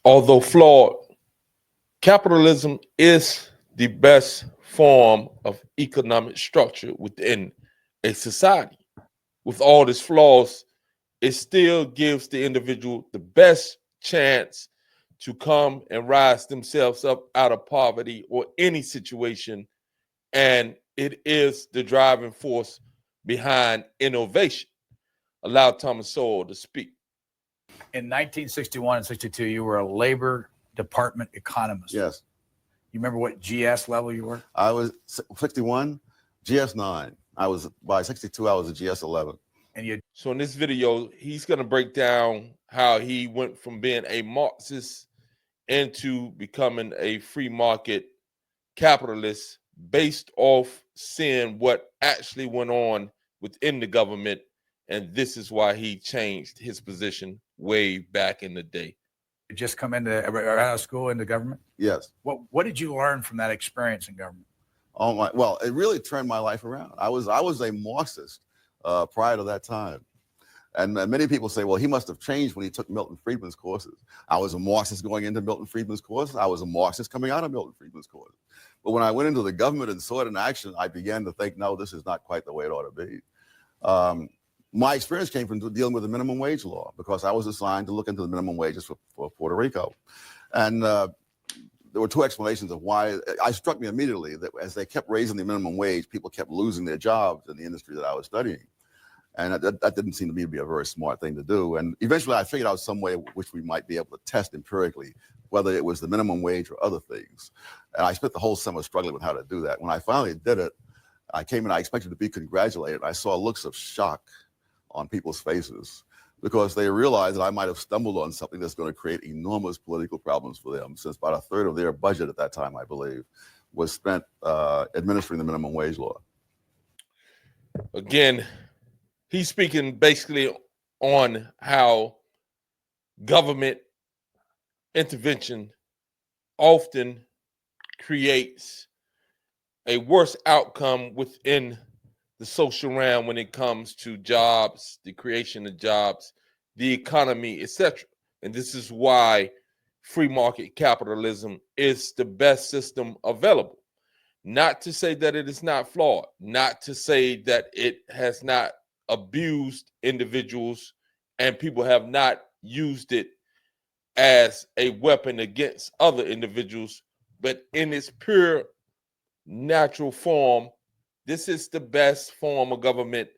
Although flawed, capitalism is the best form of economic structure within a society. With all its flaws, it still gives the individual the best chance to come and rise themselves up out of poverty or any situation. And it is the driving force behind innovation. Allow Thomas Sowell to speak. In 1961 and 62, you were a Labor Department economist. Yes. You remember what GS level you were? I was 61, GS 9. By 62, I was a GS 11. So in this video, he's going to break down how he went from being a Marxist into becoming a free market capitalist based off seeing what actually went on within the government. And this is why he changed his position way back in the day. You just come out of school into government? Yes. What did you learn from that experience in government? Well, it really turned my life around. I was a Marxist prior to that time. And many people say, well, he must have changed when he took Milton Friedman's courses. I was a Marxist going into Milton Friedman's courses. I was a Marxist coming out of Milton Friedman's courses. But when I went into the government and saw it in action, I began to think, no, this is not quite the way it ought to be. My experience came from dealing with the minimum wage law because I was assigned to look into the minimum wages for Puerto Rico. And there were two explanations of why. It struck me immediately that as they kept raising the minimum wage, people kept losing their jobs in the industry that I was studying. And that didn't seem to me to be a very smart thing to do. And eventually I figured out some way which we might be able to test empirically, whether it was the minimum wage or other things. And I spent the whole summer struggling with how to do that. When I finally did it, I came in, I expected to be congratulated. I saw looks of shock on people's faces because they realized that I might have stumbled on something that's going to create enormous political problems for them, since about a third of their budget at that time, I believe, was spent administering the minimum wage law. Again, he's speaking basically on how government intervention often creates a worse outcome within the social realm when it comes to jobs, the creation of jobs, the economy, etc. And this is why free market capitalism is the best system available. Not to say that it is not flawed, not to say that it has not abused individuals and people have not used it as a weapon against other individuals, but in its pure natural form, this is the best form of government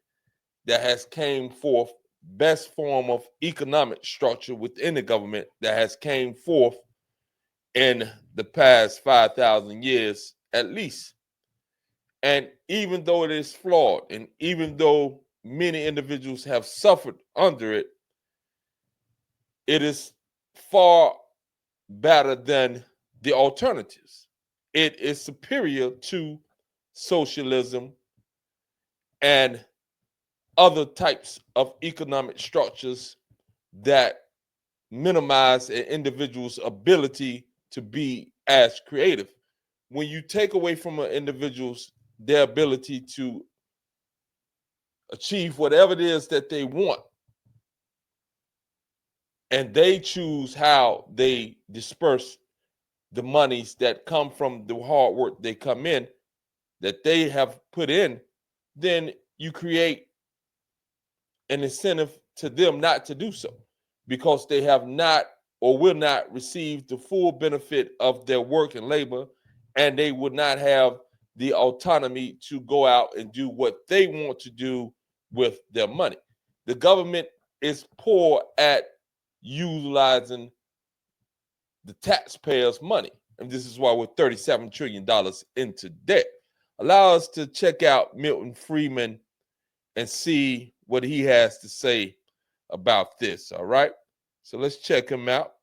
that has came forth, best form of economic structure within the government that has came forth in the past 5,000 years at least. And even though it is flawed, and even though many individuals have suffered under it, it is far better than the alternatives. It is superior to socialism and other types of economic structures that minimize an individual's ability to be as creative. When you take away from an individual's their ability to achieve whatever it is that they want, and they choose how they disperse the monies that come from the hard work they come in, that they have put in, then you create an incentive to them not to do so, because they have not or will not receive the full benefit of their work and labor, and they would not have the autonomy to go out and do what they want to do with their money. The government is poor at utilizing the taxpayers' money, and this is why we're $37 trillion into debt. Allow us to check out Milton Friedman and see what he has to say about this, all right? So let's check him out.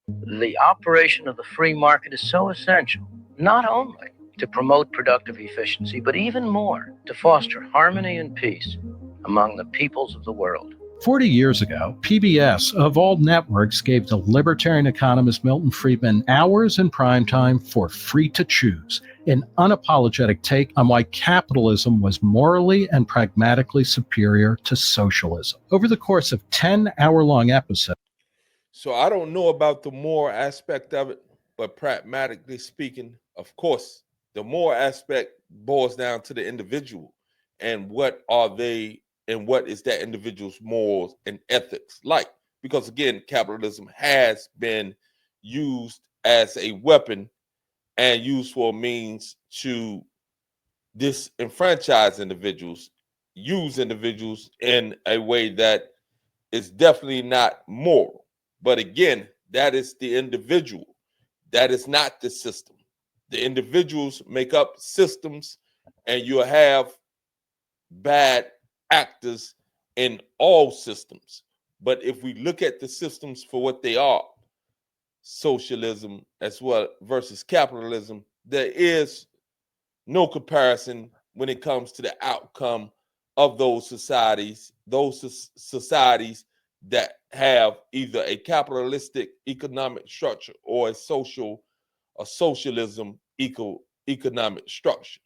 The operation of the free market is so essential, not only to promote productive efficiency, but even more to foster harmony and peace among the peoples of the world. 40 years ago, PBS, of all networks, gave the libertarian economist Milton Friedman hours in prime time for Free to Choose, an unapologetic take on why capitalism was morally and pragmatically superior to socialism. Over the course of 10 hour-long episodes. So I don't know about the moral aspect of it, but pragmatically speaking, of course, the moral aspect boils down to the individual and what are they and what is that individual's morals and ethics like. Because again, capitalism has been used as a weapon and used for a means to disenfranchise individuals, use individuals in a way that is definitely not moral. But again, that is the individual. That is not the system. The individuals make up systems, and you have bad actors in all systems. But if we look at the systems for what they are, socialism as well versus capitalism, there is no comparison when it comes to the outcome of those societies that have either a capitalistic economic structure or a socialism economic structure.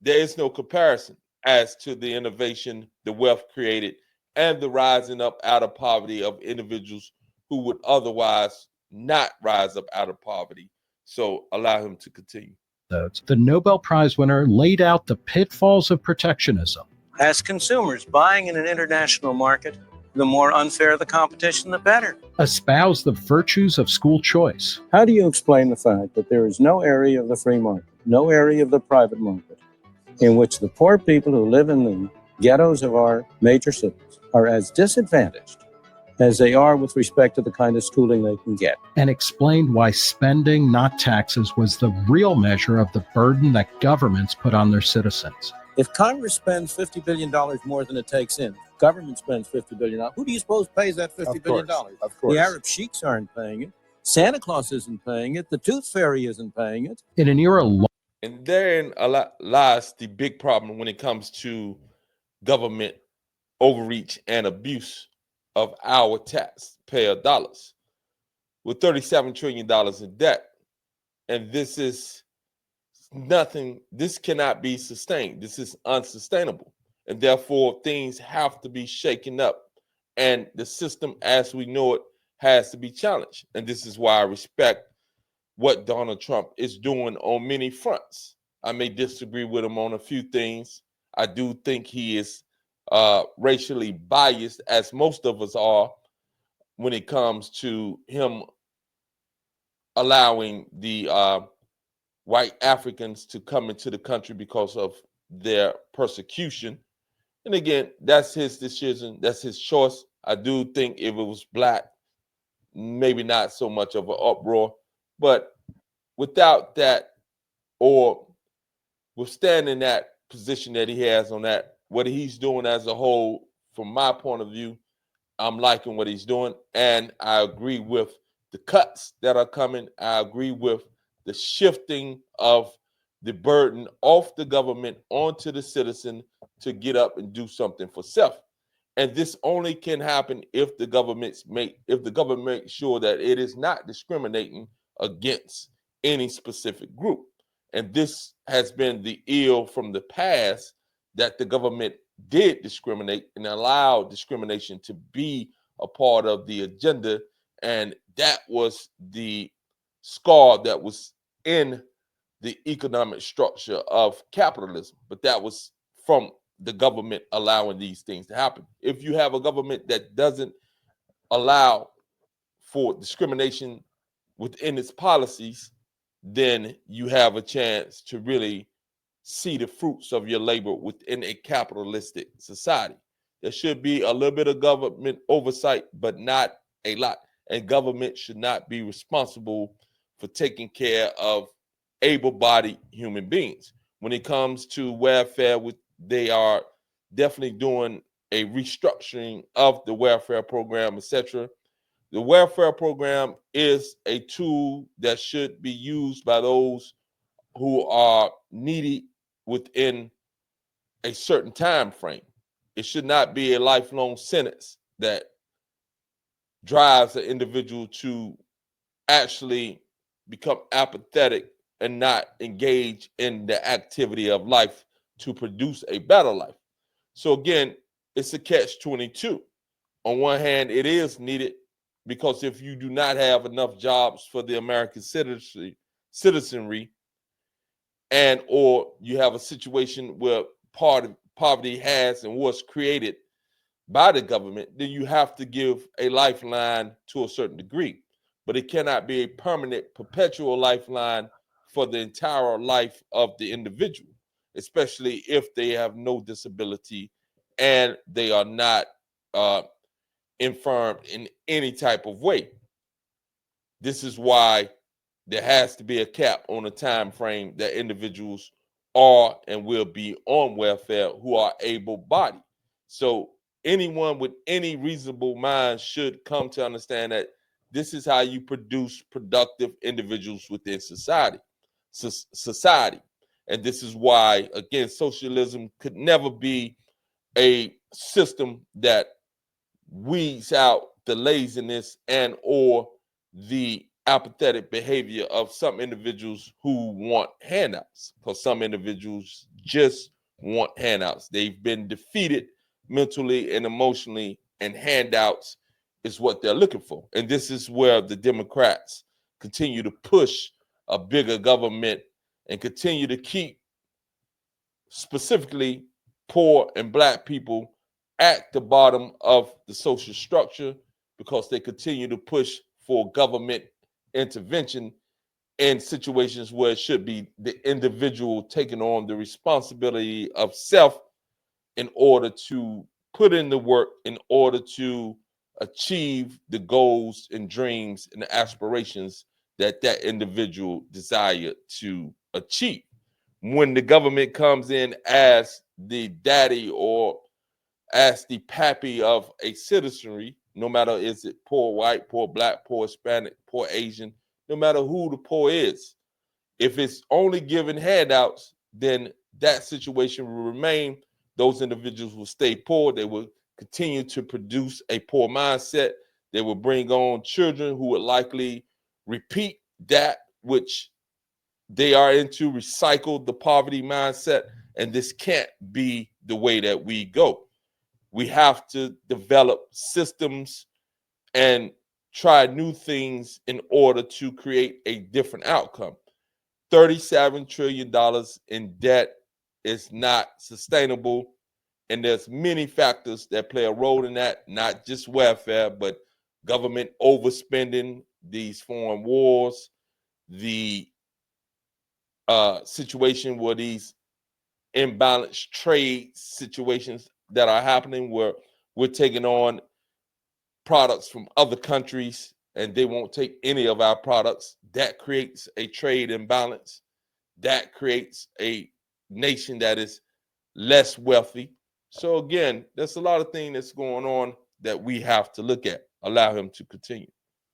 There is no comparison as to the innovation, the wealth created, and the rising up out of poverty of individuals who would otherwise not rise up out of poverty. So allow him to continue. The Nobel Prize winner laid out the pitfalls of protectionism. As consumers buying in an international market, the more unfair the competition, the better. Espoused the virtues of school choice. How do you explain the fact that there is no area of the free market, no area of the private market, in which the poor people who live in the ghettos of our major cities are as disadvantaged as they are with respect to the kind of schooling they can get? And explained why spending, not taxes, was the real measure of the burden that governments put on their citizens. If Congress spends $50 billion more than it takes in, government spends $50 billion, who do you suppose pays that $50 billion? Of course. The Arab sheiks aren't paying it. Santa Claus isn't paying it. The Tooth Fairy isn't paying it. In an era And therein lies the big problem when it comes to government overreach and abuse of our taxpayer dollars. With $37 trillion in debt. And this is nothing, this cannot be sustained. This is unsustainable. And therefore, things have to be shaken up. And the system as we know it has to be challenged. And this is why I respect what Donald Trump is doing on many fronts. I may disagree with him on a few things. I do think he is racially biased, as most of us are, when it comes to him allowing the white Africans to come into the country because of their persecution. And again, that's his decision. That's his choice. I do think if it was black, maybe not so much of an uproar. But without that, or withstanding that position that he has on that, what he's doing as a whole, from my point of view, I'm liking what he's doing. And I agree with the cuts that are coming. I agree with the shifting of the burden off the government onto the citizen to get up and do something for self. And this only can happen if the government makes sure that it is not discriminating against any specific group. And this has been the ill from the past, that the government did discriminate and allowed discrimination to be a part of the agenda. And that was the scar that was in the economic structure of capitalism. But that was from the government allowing these things to happen. If you have a government that doesn't allow for discrimination within its policies, then you have a chance to really see the fruits of your labor within a capitalistic society. There should be a little bit of government oversight, but not a lot. And government should not be responsible for taking care of able-bodied human beings. When it comes to welfare, they are definitely doing a restructuring of the welfare program, etc. The welfare program is a tool that should be used by those who are needy within a certain time frame. It should not be a lifelong sentence that drives an individual to actually become apathetic and not engage in the activity of life to produce a better life. So again, it's a catch-22. On one hand, it is needed because if you do not have enough jobs for the American citizenry, and or you have a situation where poverty has and was created by the government, then you have to give a lifeline to a certain degree. But it cannot be a permanent, perpetual lifeline for the entire life of the individual, especially if they have no disability and they are not infirm in any type of way. This is why there has to be a cap on the time frame that individuals are and will be on welfare who are able-bodied. So anyone with any reasonable mind should come to understand that this is how you produce productive individuals within society. And this is why, again, socialism could never be a system that weeds out the laziness and or the apathetic behavior of some individuals who want handouts, because some individuals just want handouts. They've been defeated mentally and emotionally, and handouts is what they're looking for. And this is where the Democrats continue to push a bigger government and continue to keep specifically poor and Black people at the bottom of the social structure, because they continue to push for government intervention in situations where it should be the individual taking on the responsibility of self in order to put in the work, in order to achieve the goals and dreams and aspirations that that individual desired to achieve. When the government comes in as the daddy or as the pappy of a citizenry, no matter is it poor white, poor Black, poor Hispanic, poor Asian, no matter who the poor is, if it's only giving handouts, then that situation will remain. Those individuals will stay poor. They will continue to produce a poor mindset. They will bring on children who would likely repeat that which they are into, recycle the poverty mindset. And this can't be the way that we go. We have to develop systems and try new things in order to create a different outcome. $37 trillion in debt is not sustainable. And there's many factors that play a role in that, not just welfare, but government overspending, these foreign wars, the situation where these imbalanced trade situations that are happening, where we're taking on products from other countries and they won't take any of our products. That creates a trade imbalance. That creates a nation that is less wealthy. So again, there's a lot of things that's going on that we have to look at. Allow him to continue.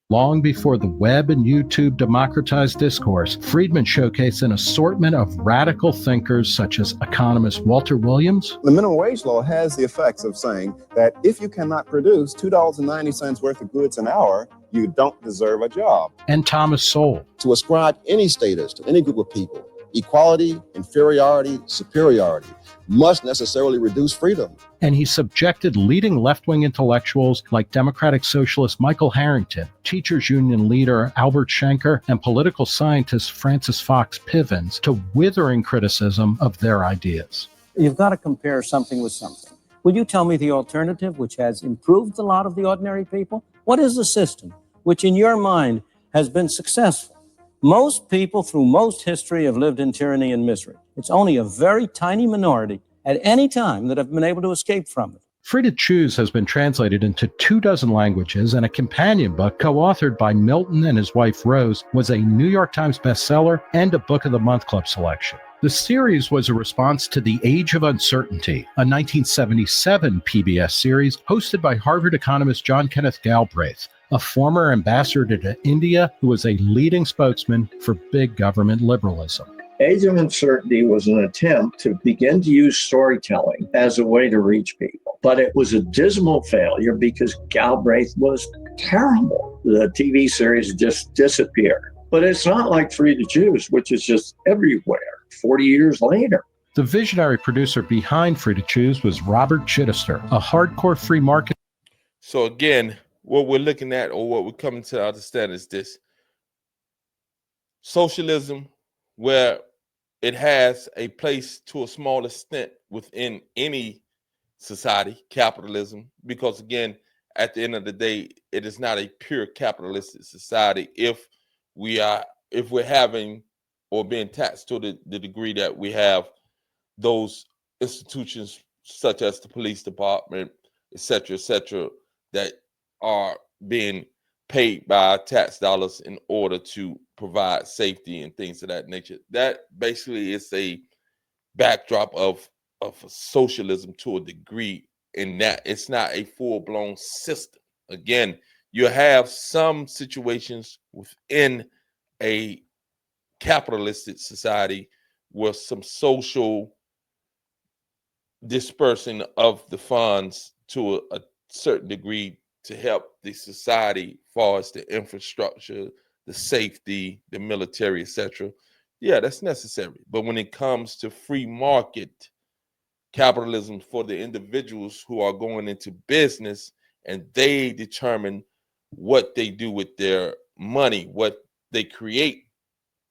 Long before the web and YouTube democratized discourse, Friedman showcased an assortment of radical thinkers such as economist Walter Williams. The minimum wage law has the effects of saying that if you cannot produce $2.90 worth of goods an hour, you don't deserve a job. And Thomas Sowell. To ascribe any status to any group of people, equality, inferiority, superiority, must necessarily reduce freedom. And he subjected leading left-wing intellectuals like Democratic Socialist Michael Harrington, teachers union leader Albert Schenker, and political scientist Francis Fox Pivens to withering criticism of their ideas. You've got to compare something with something. Will you tell me the alternative, which has improved the lot of the ordinary people? What is the system which, in your mind, has been successful? Most people through most history have lived in tyranny and misery. It's only a very tiny minority at any time that have been able to escape from it. Free to Choose has been translated into 24 languages, and a companion book co-authored by Milton and his wife Rose was a New York Times bestseller and a Book of the Month Club selection. The series was a response to The Age of Uncertainty, a 1977 PBS series hosted by Harvard economist John Kenneth Galbraith, a former ambassador to India who was a leading spokesman for big government liberalism. Age of Uncertainty was an attempt to begin to use storytelling as a way to reach people. But it was a dismal failure because Galbraith was terrible. The TV series just disappeared. But it's not like Free to Choose, which is just everywhere 40 years later. The visionary producer behind Free to Choose was Robert Chittister, a hardcore free market. So again, what we're looking at, or what we're coming to understand, is this: socialism, where it has a place to a small extent within any society, capitalism, because again, at the end of the day, it is not a pure capitalistic society if we're having or being taxed to the degree that we have those institutions such as the police department, et cetera, that are being paid by tax dollars in order to provide safety and things of that nature. That basically is a backdrop of socialism to a degree, in that it's not a full-blown system. Again, you have some situations within a capitalistic society where some social dispersing of the funds to a certain degree to help the society as far as the infrastructure, the safety, the military, etc. Yeah, that's necessary. But when it comes to free market capitalism for the individuals who are going into business and they determine what they do with their money, what they create,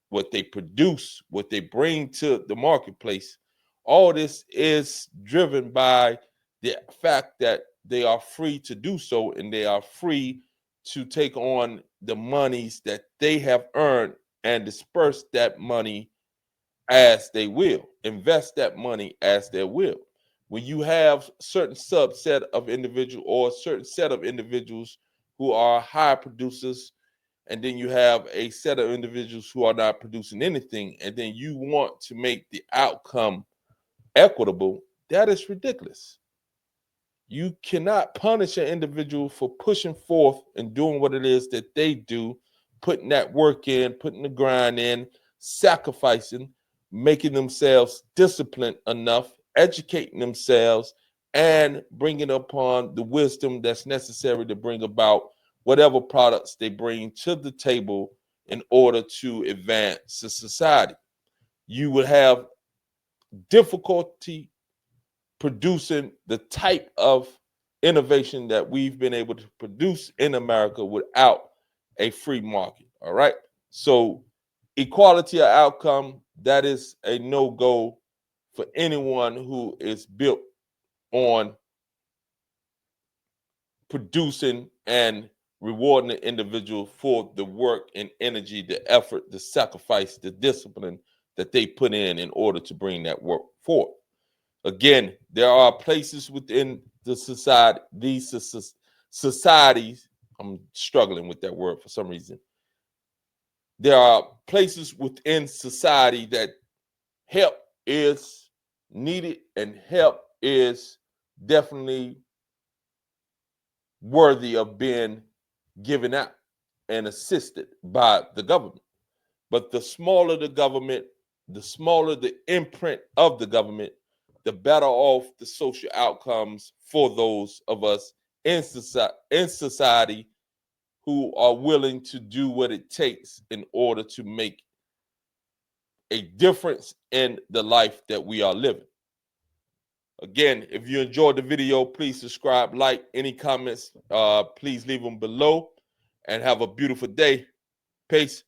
what they produce, what they bring to the marketplace, all this is driven by the fact that they are free to do so, and they are free to take on the monies that they have earned and disperse that money as they will, invest that money as they will. When you have certain subset of individual or a certain set of individuals who are high producers, and then you have a set of individuals who are not producing anything, and then you want to make the outcome equitable, that is ridiculous. You cannot punish an individual for pushing forth and doing what it is that they do, putting that work in, putting the grind in, sacrificing, making themselves disciplined enough, educating themselves, and bringing upon the wisdom that's necessary to bring about whatever products they bring to the table in order to advance the society. You would have difficulty producing the type of innovation that we've been able to produce in America without a free market. All right. So, equality of outcome, that is a no-go for anyone who is built on producing and rewarding the individual for the work and energy, the effort, the sacrifice, the discipline that they put in order to bring that work forth. Again, there are places within the society, these societies, I'm struggling with that word for some reason. There are places within society that help is needed and help is definitely worthy of being given out and assisted by the government. But the smaller the government, the smaller the imprint of the government, the better off the social outcomes for those of us in society who are willing to do what it takes in order to make a difference in the life that we are living. Again, if you enjoyed the video, please subscribe, like. Any comments, please leave them below, and have a beautiful day. Peace.